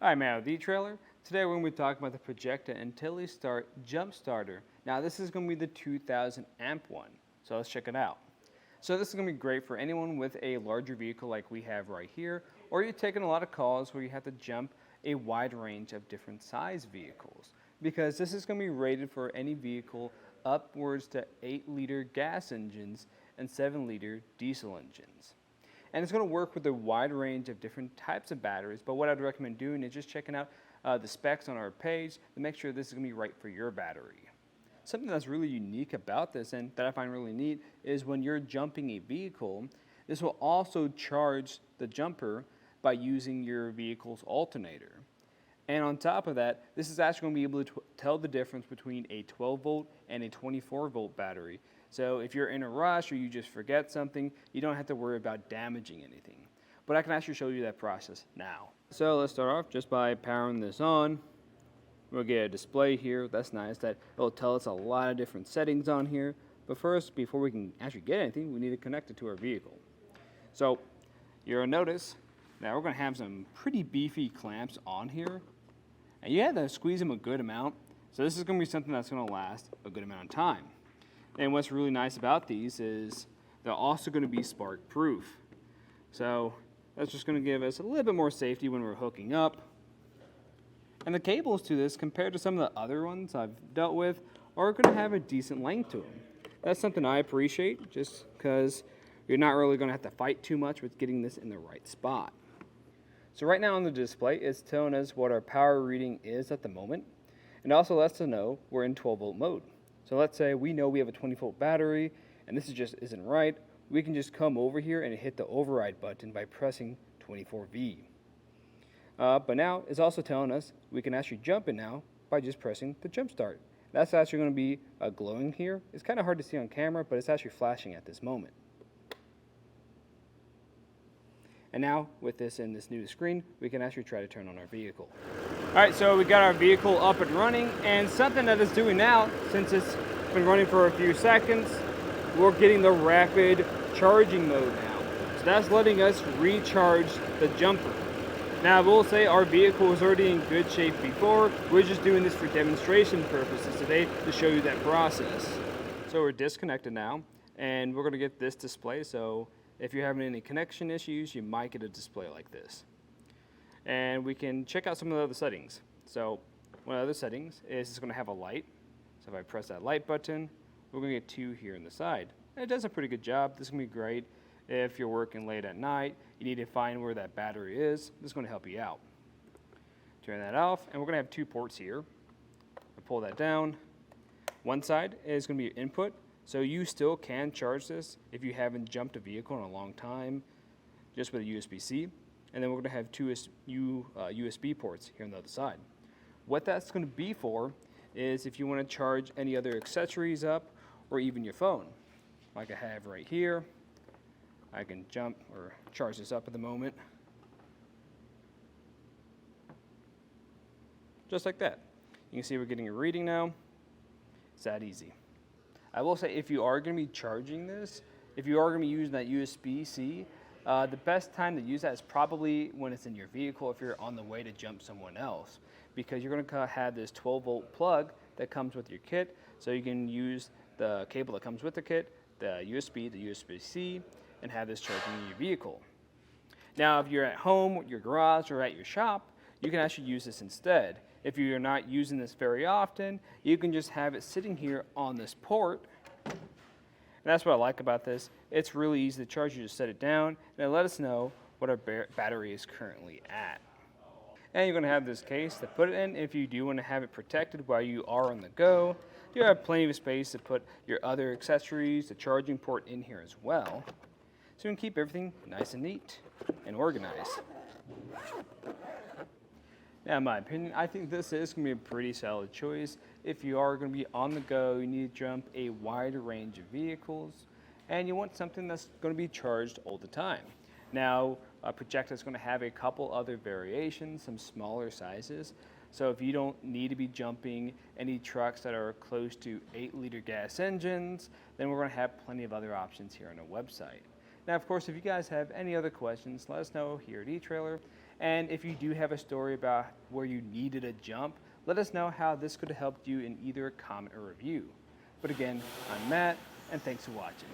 Hi, Matt with etrailer. Today we're going to be talking about the Projecta Intelli-Start Jumpstarter. Now this is going to be the 2000 amp one, so let's check it out. So this is going to be great for anyone with a larger vehicle like we have right here, or you're taking a lot of calls where you have to jump a wide range of different size vehicles, because this is going to be rated for any vehicle upwards to 8-liter gas engines and 7-liter diesel engines. And it's going to work with a wide range of different types of batteries, but what I'd recommend doing is just checking out the specs on our page to make sure this is going to be right for your battery. Something that's really unique about this and that I find really neat is when you're jumping a vehicle, this will also charge the jumper by using your vehicle's alternator. And on top of that, this is actually going to be able to tell the difference between a 12-volt and a 24-volt battery. So if you're in a rush or you just forget something, you don't have to worry about damaging anything. But I can actually show you that process now. So let's start off just by powering this on. We'll get a display here. That's nice that it'll tell us a lot of different settings on here. But first, before we can actually get anything, we need to connect it to our vehicle. So you'll notice that we're going to have some pretty beefy clamps on here. And you have to squeeze them a good amount. So this is going to be something that's going to last a good amount of time. And what's really nice about these is they're also going to be spark proof. So that's just going to give us a little bit more safety when we're hooking up. And the cables to this, compared to some of the other ones I've dealt with, are going to have a decent length to them. That's something I appreciate, just because you're not really going to have to fight too much with getting this in the right spot. So right now on the display, it's telling us what our power reading is at the moment. And also lets us know we're in 12-volt mode. So let's say we know we have a 20-volt battery, and this just isn't right. We can just come over here and hit the override button by pressing 24V. But now it's also telling us we can actually jump it now by just pressing the jump start. That's actually going to be glowing here. It's kind of hard to see on camera, but it's actually flashing at this moment. And now, with this in this new screen, we can actually try to turn on our vehicle. All right, so we got our vehicle up and running, and something that it's doing now, since it's been running for a few seconds, we're getting the rapid charging mode now. So that's letting us recharge the jumper. Now, I will say our vehicle was already in good shape before. We're just doing this for demonstration purposes today to show you that process. So we're disconnected now, and we're gonna get this display. So if you're having any connection issues, you might get a display like this. And we can check out some of the other settings. So one of the other settings is it's going to have a light. So if I press that light button, we're going to get 2 here on the side. And it does a pretty good job. This is going to be great if you're working late at night. You need to find where that battery is. This is going to help you out. Turn that off, and we're going to have 2 ports here. I pull that down. One side is going to be input. So you still can charge this if you haven't jumped a vehicle in a long time, just with a USB-C. And then we're going to have 2 USB ports here on the other side. What that's going to be for is if you want to charge any other accessories up or even your phone. Like I have right here. I can jump or charge this up at the moment. Just like that. You can see we're getting a reading now. It's that easy. I will say if you are going to be charging this, if you are going to be using that USB-C, the best time to use that is probably when it's in your vehicle if you're on the way to jump someone else, because you're going to have this 12-volt plug that comes with your kit, so you can use the cable that comes with the kit, the USB, the USB-C, and have this charging in your vehicle. Now if you're at home, your garage, or at your shop, you can actually use this instead. If you're not using this very often, you can just have it sitting here on this port. And that's what I like about this. It's really easy to charge. You just set it down, and it let us know what our battery is currently at. And you're going to have this case to put it in if you do want to have it protected while you are on the go. You have plenty of space to put your other accessories, the charging port in here as well. So you can keep everything nice and neat and organized. Now, in my opinion, I think this is going to be a pretty solid choice. If you are going to be on the go, you need to jump a wider range of vehicles, and you want something that's going to be charged all the time. Now, Projecta is going to have a couple other variations, some smaller sizes. So if you don't need to be jumping any trucks that are close to 8-liter gas engines, then we're going to have plenty of other options here on our website. Now, of course, if you guys have any other questions, let us know here at etrailer. And if you do have a story about where you needed a jump, let us know how this could have helped you in either a comment or review. But again, I'm Matt, and thanks for watching.